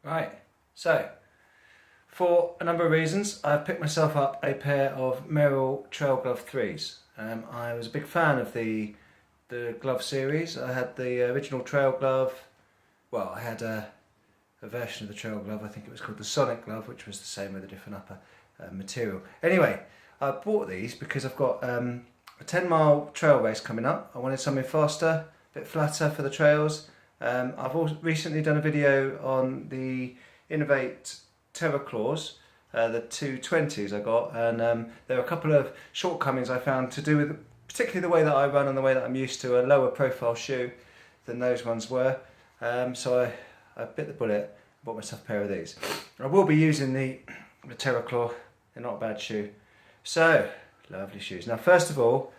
Right, so for a number of reasons, I've picked myself up a pair of Merrell Trail Glove 3s. I was a big fan of the glove series. I had the original Trail Glove. Well, I had a version of the Trail Glove. I think it was called the Sonic Glove, which was the same with a different upper material. Anyway, I bought these because I've got a 10-mile trail race coming up. I wanted something faster, a bit flatter for the trails. I've also recently done a video on the Innovate Terra Claws, the 220s I got, and there are a couple of shortcomings I found to do with particularly the way that I run and the way that I'm used to a lower profile shoe than those ones were. So I bit the bullet, bought myself a pair of these. I will be using the Terra Claw. They're not a bad shoe. So, lovely shoes. Now first of all,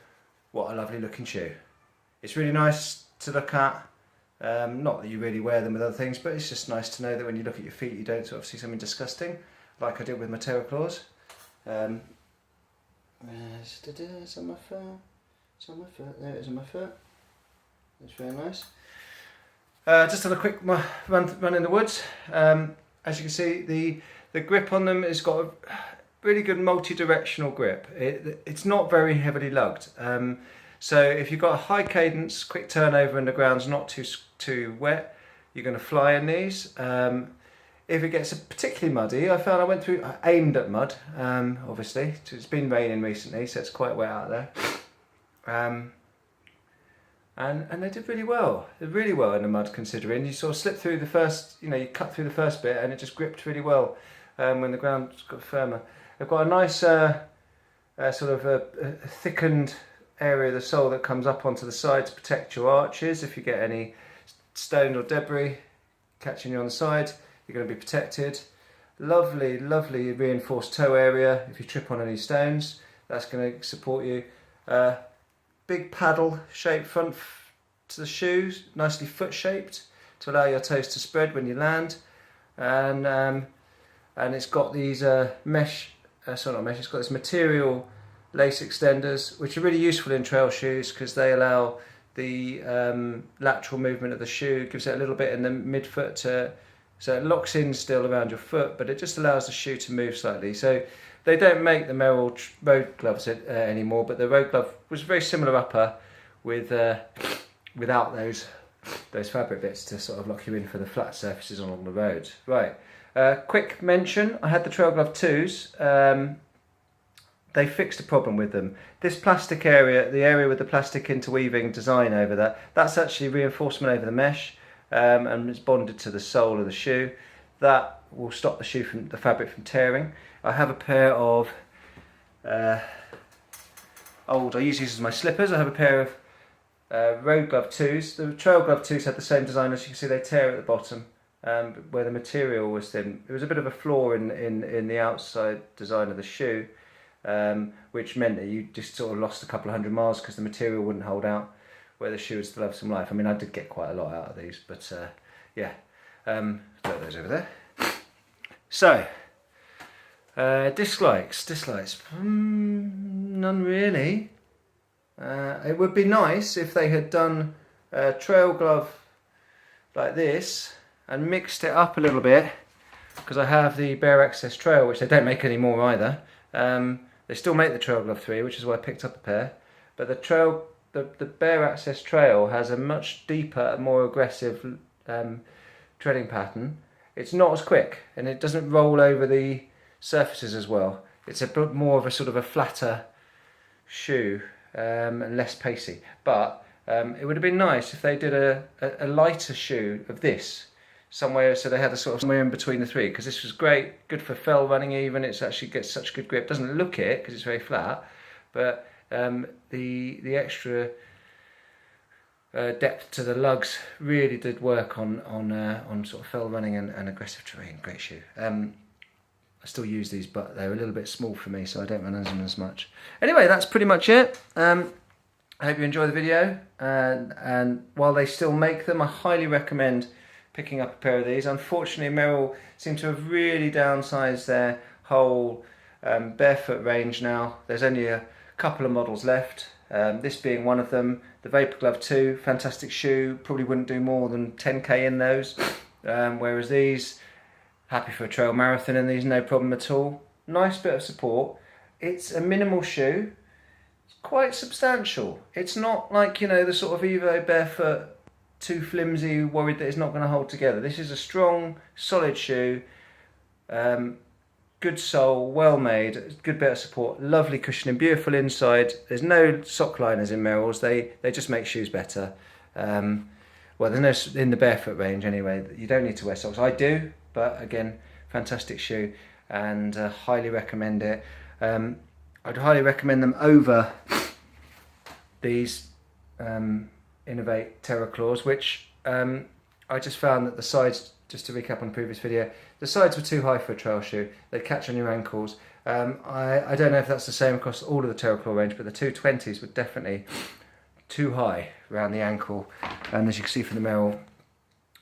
what a lovely looking shoe. It's really nice to look at. Not that you really wear them with other things, but it's just nice to know that when you look at your feet you don't sort of see something disgusting like I did with my Terra Claws. It's on my foot. It's on my foot. There it is on my foot. It's very nice. Just on a quick run in the woods. As you can see, the grip on them has got a really good multi-directional grip. It's not very heavily lugged. So if you've got a high cadence, quick turnover and the ground's not too wet, you're going to fly in these. If it gets particularly muddy, I aimed at mud, obviously. It's been raining recently, so it's quite wet out there. And they did really well. They did really well in the mud, considering you sort of slip through the first, you cut through the first bit and it just gripped really well when the ground got firmer. They've got a nice sort of a thickened area of the sole that comes up onto the side to protect your arches. If you get any stone or debris catching you on the side, you're going to be protected. Lovely, lovely reinforced toe area. If you trip on any stones, that's going to support you. Big paddle shaped front to the shoes, nicely foot shaped to allow your toes to spread when you land. And it's got these it's got this material lace extenders, which are really useful in trail shoes because they allow the lateral movement of the shoe, gives it a little bit in the midfoot so it locks in still around your foot, but it just allows the shoe to move slightly. So they don't make the Merrell road gloves anymore, but the road glove was very similar upper without those fabric bits to sort of lock you in for the flat surfaces along the road. Right, quick mention, I had the Trail Glove 2s. They fixed a problem with them. This plastic area, the area with the plastic interweaving design over that's actually reinforcement over the mesh, and it's bonded to the sole of the shoe. That will stop the fabric from tearing. I have a pair of I use these as my slippers. I have a pair of Road Glove 2s. The Trail Glove 2s had the same design. As you can see, they tear at the bottom where the material was thin. It was a bit of a flaw in the outside design of the shoe. Which meant that you just sort of lost a couple of 100 miles because the material wouldn't hold out, where the shoe would still have some life. I mean, I did get quite a lot out of these, but yeah. Put those over there. So, dislikes. None really. It would be nice if they had done a Trail Glove like this and mixed it up a little bit, because I have the Bare Access Trail, which they don't make anymore either. They still make the Trail Glove 3, which is why I picked up a pair. But the Bare Access Trail has a much deeper and more aggressive treading pattern. It's not as quick, and it doesn't roll over the surfaces as well. It's a bit more of a sort of a flatter shoe and less pacey. But it would have been nice if they did a lighter shoe of this somewhere, so they had a sort of somewhere in between the three, because this was great, good for fell running even. It's actually gets such good grip. Doesn't look it because it's very flat, but the extra depth to the lugs really did work on sort of fell running and aggressive terrain. Great shoe. I still use these, but they're a little bit small for me, so I don't run them as much. Anyway, that's pretty much it. I hope you enjoy the video, and while they still make them, I highly recommend picking up a pair of these. Unfortunately, Merrell seem to have really downsized their whole barefoot range now. There's only a couple of models left, this being one of them. The Vapor Glove 2, fantastic shoe, probably wouldn't do more than 10k in those, whereas these Happy for a trail marathon in these, no problem at all. Nice bit of support. It's a minimal shoe. It's quite substantial. It's not like, you know, the sort of Evo Barefoot, too flimsy, worried that it's not going to hold together. This is a strong, solid shoe. Good sole, well made, good bit of support, lovely cushioning, beautiful inside. There's no sock liners in Merrell's. They just make shoes better. Well, there's no in the Barefoot range anyway. You don't need to wear socks. I do, but again, fantastic shoe, and highly recommend it. I'd highly recommend them over these Innovate Terra Claws, which I just found that the sides, just to recap on the previous video, the sides were too high for a trail shoe. They'd catch on your ankles. I don't know if that's the same across all of the Terra Claw range, but the 220s were definitely too high around the ankle. And as you can see from the Merrell,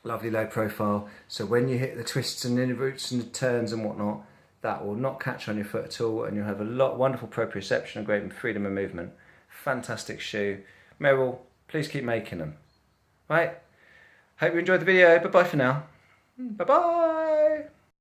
lovely low profile. So when you hit the twists and the roots and the turns and whatnot, that will not catch on your foot at all, and you'll have a wonderful proprioception and great freedom of movement. Fantastic shoe. Merrell, please keep making them. Right? Hope you enjoyed the video. Bye-bye for now. Bye-bye.